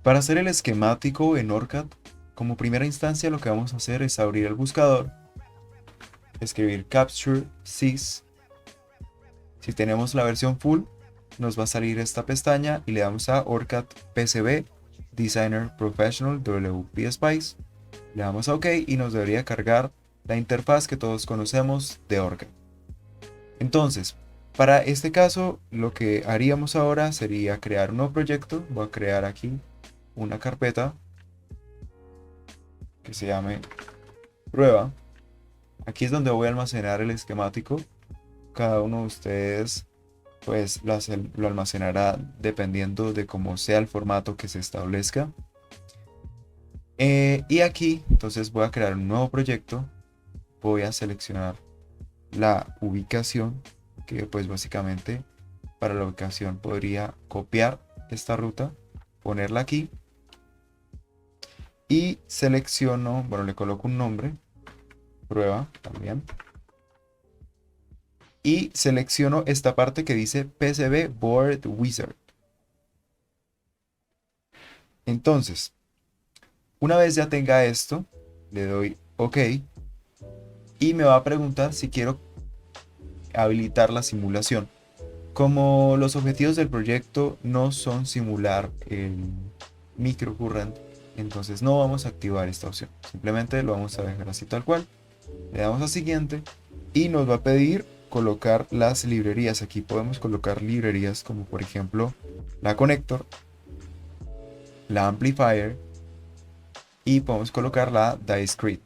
Para hacer el esquemático en OrCAD, como primera instancia lo que vamos a hacer es abrir el buscador, escribir Capture Sys. Si tenemos la versión full, nos va a salir esta pestaña y le damos a OrCAD PCB Designer Professional WP Spice. Le damos a OK y nos debería cargar la interfaz que todos conocemos de OrCAD. Entonces, para este caso, lo que haríamos ahora sería crear un nuevo proyecto. Voy a crear aquí una carpeta que se llame prueba. Aquí es donde voy a almacenar el esquemático. Cada uno de ustedes pues lo almacenará dependiendo de cómo sea el formato que se establezca. Y aquí entonces voy a crear un nuevo proyecto. Voy a seleccionar la ubicación, que pues básicamente para la ubicación podría copiar esta ruta, ponerla aquí y selecciono, bueno, le coloco un nombre, prueba también, y selecciono esta parte que dice PCB Board Wizard. Entonces, una vez ya tenga esto, le doy OK y me va a preguntar si quiero habilitar la simulación. Como los objetivos del proyecto no son simular el microcurrent, entonces no vamos a activar esta opción. Simplemente lo vamos a dejar así tal cual. Le damos a siguiente y nos va a pedir colocar las librerías. Aquí podemos colocar librerías como por ejemplo la connector, la amplifier y podemos colocar la discrete.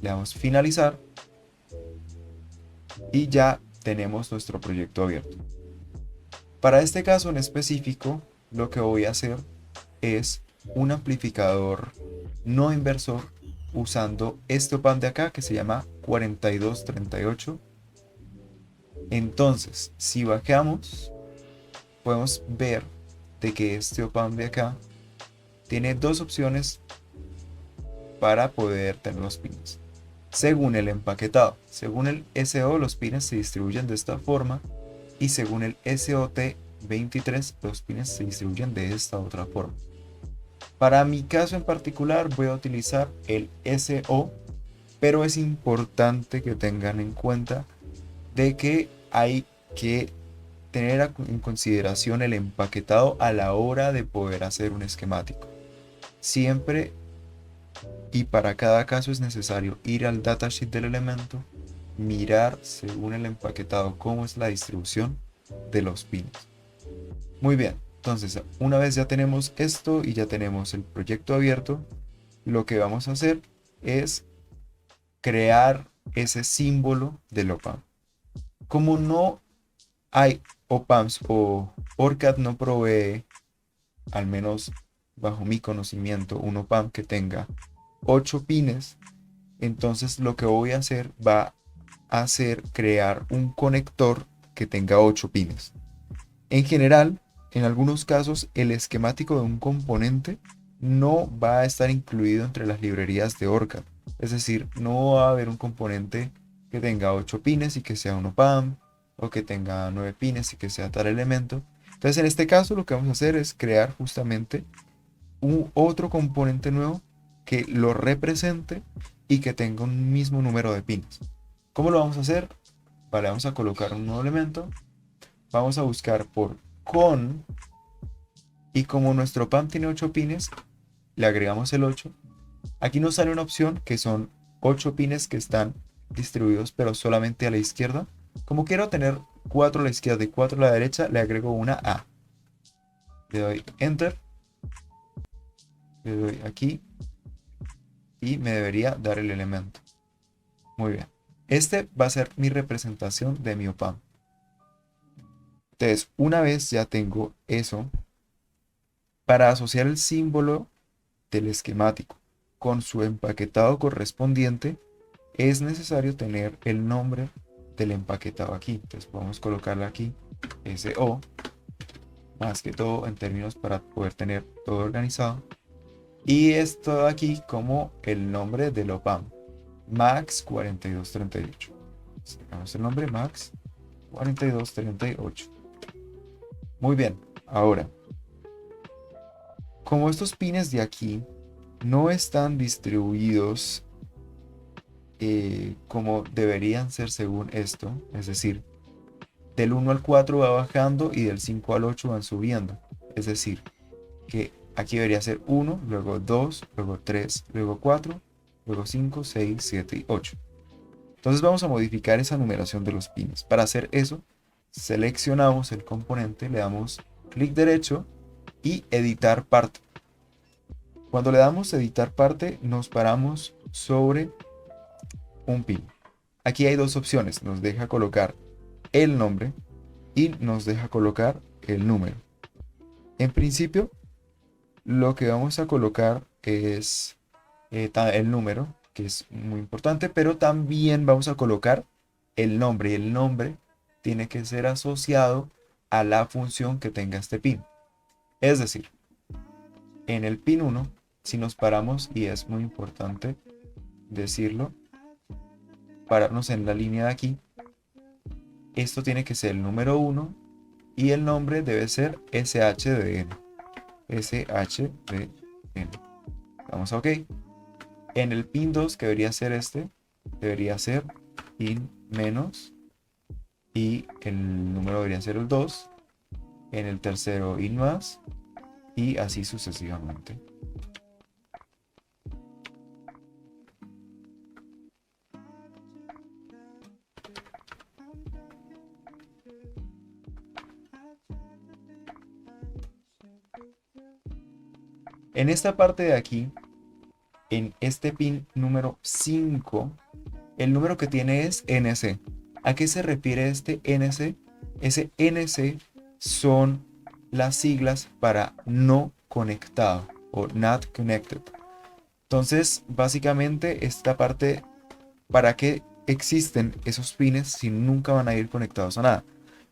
Le damos finalizar y ya tenemos nuestro proyecto abierto. Para este caso en específico, lo que voy a hacer es un amplificador no inversor usando este op-amp de acá que se llama 4238. Entonces, si bajamos, podemos ver de que este op-amp de acá tiene dos opciones para poder tener los pines. Según el empaquetado, según el SO, los pines se distribuyen de esta forma y según el SOT23, los pines se distribuyen de esta otra forma. Para mi caso en particular voy a utilizar el SO, pero es importante que tengan en cuenta de que hay que tener en consideración el empaquetado a la hora de poder hacer un esquemático. Siempre y para cada caso es necesario ir al datasheet del elemento, mirar según el empaquetado cómo es la distribución de los pines. Muy bien, entonces una vez ya tenemos esto y ya tenemos el proyecto abierto, lo que vamos a hacer es crear ese símbolo del op-amp. Como no hay op-amps o OrCAD no provee, al menos bajo mi conocimiento, un op-amp que tenga 8 pines, entonces lo que voy a hacer va a ser crear un conector que tenga 8 pines. En general, en algunos casos, el esquemático de un componente no va a estar incluido entre las librerías de OrCAD. Es decir, no va a haber un componente que tenga 8 pines y que sea un op-amp, o que tenga 9 pines y que sea tal elemento. Entonces, en este caso, lo que vamos a hacer es crear justamente otro componente nuevo que lo represente y que tenga un mismo número de pines. ¿Cómo lo vamos a hacer? Vale, vamos a colocar un nuevo elemento. Vamos a buscar por con, y como nuestro PAM tiene 8 pines, le agregamos el 8. Aquí nos sale una opción que son 8 pines que están distribuidos pero solamente a la izquierda. Como quiero tener 4 a la izquierda y 4 a la derecha, le agrego una A. Le doy Enter, le doy aquí y me debería dar el elemento. Muy bien. Este va a ser mi representación de mi op-amp. Entonces, una vez ya tengo eso, para asociar el símbolo del esquemático con su empaquetado correspondiente, es necesario tener el nombre del empaquetado aquí. Entonces podemos colocarle aquí SO, más que todo en términos para poder tener todo organizado. Y esto de aquí como el nombre del op-amp, Max 4238. Sacamos el nombre Max 4238. Muy bien, ahora como estos pines de aquí no están distribuidos como deberían ser según esto, es decir, del 1 al 4 va bajando y del 5 al 8 van subiendo. Es decir, que aquí debería ser 1, luego 2, luego 3, luego 4, luego 5, 6, 7 y 8. Entonces vamos a modificar esa numeración de los pines. Para hacer eso, seleccionamos el componente, le damos clic derecho y editar parte. Cuando le damos editar parte, nos paramos sobre un pin. Aquí hay dos opciones, nos deja colocar el nombre y nos deja colocar el número. En principio, lo que vamos a colocar es el número, que es muy importante, pero también vamos a colocar el nombre, y el nombre tiene que ser asociado a la función que tenga este pin. Es decir, en el pin 1, si nos paramos, y es muy importante decirlo, pararnos en la línea de aquí, esto tiene que ser el número 1 y el nombre debe ser SHDN. SHDN. Vamos a OK. En el pin 2, que debería ser este, debería ser pin menos y el número debería ser el 2. En el tercero in más y así sucesivamente. En esta parte de aquí, en este pin número 5, el número que tiene es NC. ¿A qué se refiere este NC? Ese NC son las siglas para no conectado o not connected. Entonces, básicamente esta parte, ¿para qué existen esos pines si nunca van a ir conectados a nada?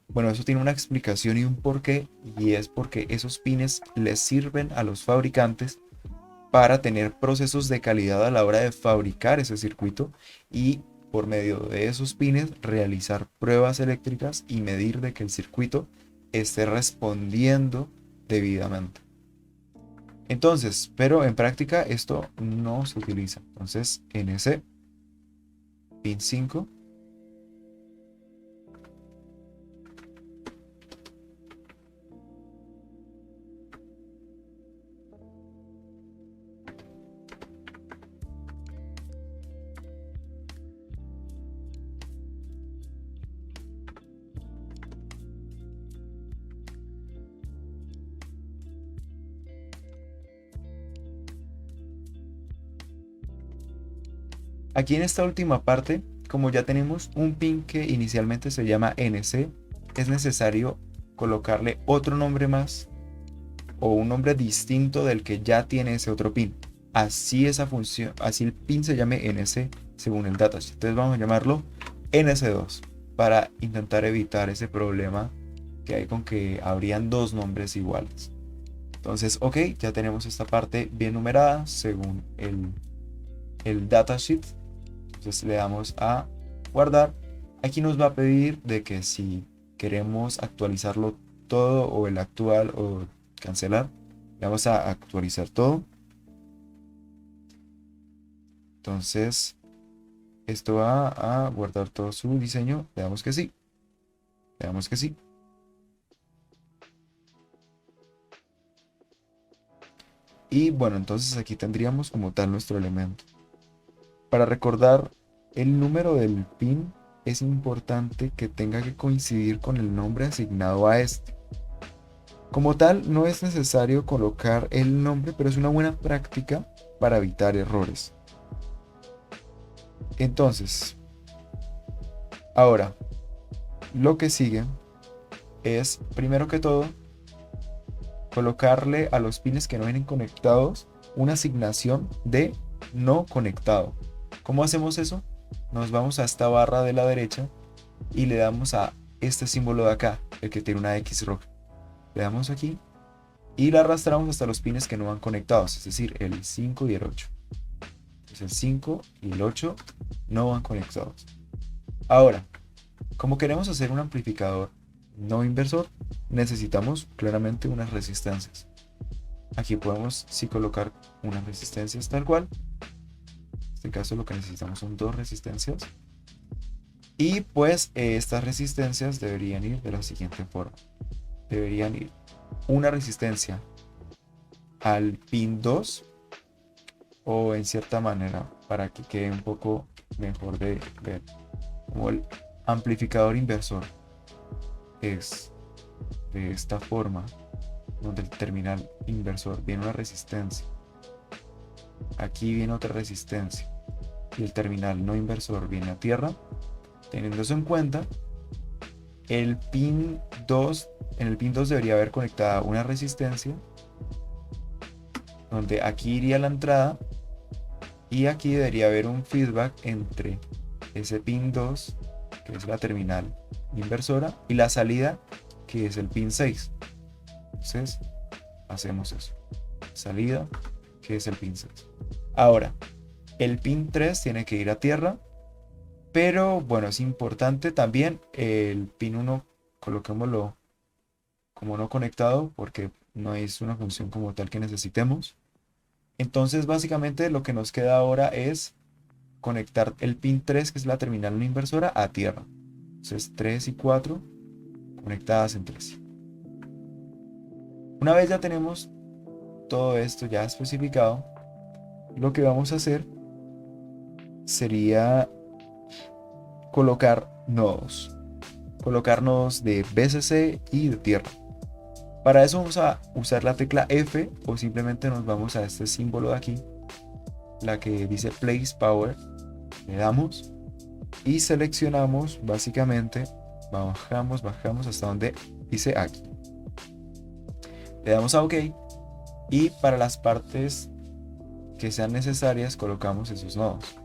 Bueno, eso tiene una explicación y un porqué, y es porque esos pines les sirven a los fabricantes para tener procesos de calidad a la hora de fabricar ese circuito y por medio de esos pines realizar pruebas eléctricas y medir de que el circuito esté respondiendo debidamente. Entonces, pero en práctica esto no se utiliza. Entonces, en ese pin 5, aquí en esta última parte, como ya tenemos un pin que inicialmente se llama NC, es necesario colocarle otro nombre más o un nombre distinto del que ya tiene ese otro pin. Así esa función, así el pin se llame NC según el datasheet. Entonces vamos a llamarlo NC2 para intentar evitar ese problema que hay con que habrían dos nombres iguales. Entonces, ok, ya tenemos esta parte bien numerada según el datasheet. Entonces le damos a guardar. Aquí nos va a pedir de que si queremos actualizarlo todo o el actual o cancelar, le vamos a actualizar todo. Entonces esto va a guardar todo su diseño. Le damos que sí. Le damos que sí. Y bueno, entonces aquí tendríamos como tal nuestro elemento. Para recordar el número del pin es importante que tenga que coincidir con el nombre asignado a este. Como tal, no es necesario colocar el nombre, pero es una buena práctica para evitar errores. Entonces, ahora, lo que sigue es, primero que todo, colocarle a los pines que no vienen conectados una asignación de no conectado. ¿Cómo hacemos eso? Nos vamos a esta barra de la derecha y le damos a este símbolo de acá, el que tiene una X roja. Le damos aquí y la arrastramos hasta los pines que no van conectados, es decir, el 5 y el 8. Entonces el 5 y el 8 no van conectados. Ahora, como queremos hacer un amplificador no inversor, necesitamos claramente unas resistencias. Aquí podemos sí colocar unas resistencias tal cual. En este caso lo que necesitamos son 2 resistencias. Y pues estas resistencias deberían ir de la siguiente forma. Deberían ir una resistencia al pin 2, o en cierta manera, para que quede un poco mejor de ver, como el amplificador inversor es de esta forma, donde el terminal inversor viene una resistencia, aquí viene otra resistencia y el terminal no inversor viene a tierra. Teniendo eso en cuenta, el pin 2, en el pin 2 debería haber conectada una resistencia, donde aquí iría la entrada y aquí debería haber un feedback entre ese pin 2, que es la terminal inversora, y la salida, que es el pin 6. Entonces hacemos eso, salida, que es el pin 6. Ahora el pin 3 tiene que ir a tierra, pero bueno, es importante también el pin 1 coloquémoslo como no conectado, porque no es una función como tal que necesitemos. Entonces básicamente lo que nos queda ahora es conectar el pin 3, que es la terminal no inversora, a tierra. Entonces 3 y 4 conectadas entre sí. Una vez ya tenemos todo esto ya especificado, lo que vamos a hacer sería colocar nodos de BCC y de tierra. Para eso vamos a usar la tecla F, o simplemente nos vamos a este símbolo de aquí, la que dice Place Power. Le damos y seleccionamos, básicamente bajamos hasta donde dice aquí. Le damos a OK y para las partes que sean necesarias colocamos esos nodos.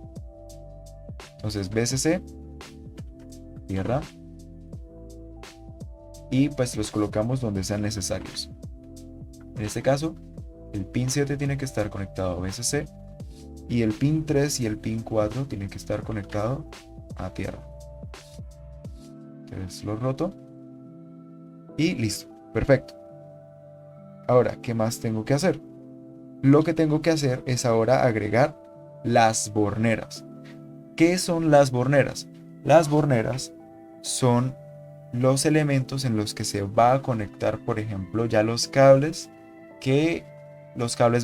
Entonces BCC, tierra, y pues los colocamos donde sean necesarios. En este caso el pin 7 tiene que estar conectado a BCC y el pin 3 y el pin 4 tienen que estar conectados a tierra. Entonces lo roto y listo, perfecto. Ahora, ¿qué más tengo que hacer? Lo que tengo que hacer es ahora agregar las borneras. ¿Qué son las borneras? Las borneras son los elementos en los que se va a conectar, por ejemplo, ya los cables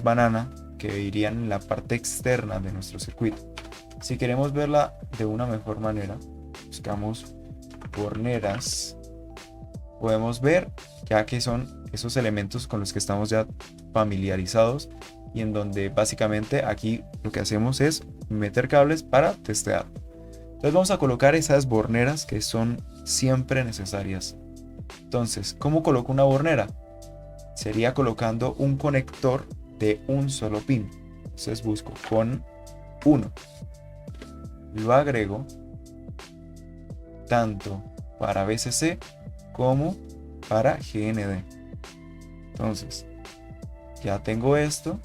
banana, que irían en la parte externa de nuestro circuito. Si queremos verla de una mejor manera, buscamos borneras. Podemos ver ya que son esos elementos con los que estamos ya familiarizados, y en donde básicamente aquí lo que hacemos es meter cables para testear. Entonces vamos a colocar esas borneras que son siempre necesarias. Entonces, ¿cómo coloco una bornera? Sería colocando un conector de un solo pin. Entonces busco con 1, lo agrego tanto para BCC como para GND. Entonces ya tengo esto,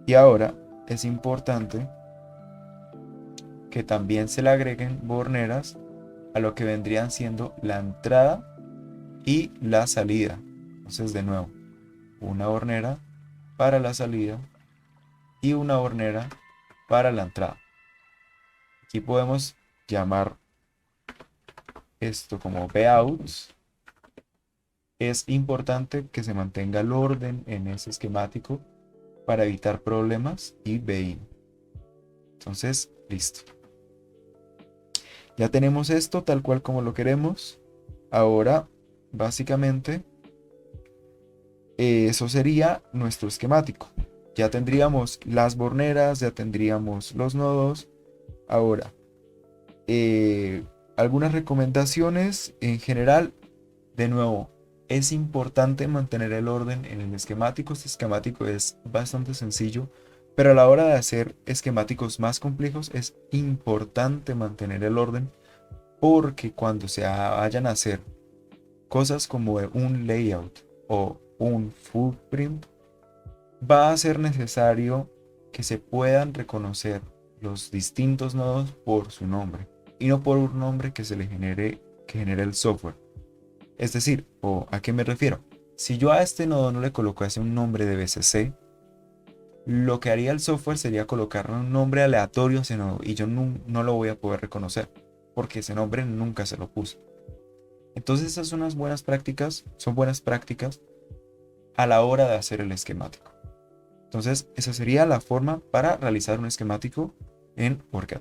y ahora es importante que también se le agreguen borneras a lo que vendrían siendo la entrada y la salida. Entonces, de nuevo, una bornera para la salida y una bornera para la entrada. Aquí podemos llamar esto como Vout. Es importante que se mantenga el orden en ese esquemático para evitar problemas, y Bin. Entonces, listo. Ya tenemos esto tal cual como lo queremos. Ahora, básicamente, eso sería nuestro esquemático. Ya tendríamos las borneras, ya tendríamos los nodos. Ahora, algunas recomendaciones en general. De nuevo, es importante mantener el orden en el esquemático. Este esquemático es bastante sencillo, pero a la hora de hacer esquemáticos más complejos es importante mantener el orden, porque cuando se vayan a hacer cosas como un layout o un footprint, va a ser necesario que se puedan reconocer los distintos nodos por su nombre y no por un nombre que se le genere el software. Es decir, ¿a qué me refiero? Si yo a este nodo no le colocase un nombre de BCC, lo que haría el software sería colocarle un nombre aleatorio a ese nodo y yo no lo voy a poder reconocer porque ese nombre nunca se lo puse. Entonces esas son unas buenas prácticas, son buenas prácticas a la hora de hacer el esquemático. Entonces esa sería la forma para realizar un esquemático en OrCAD.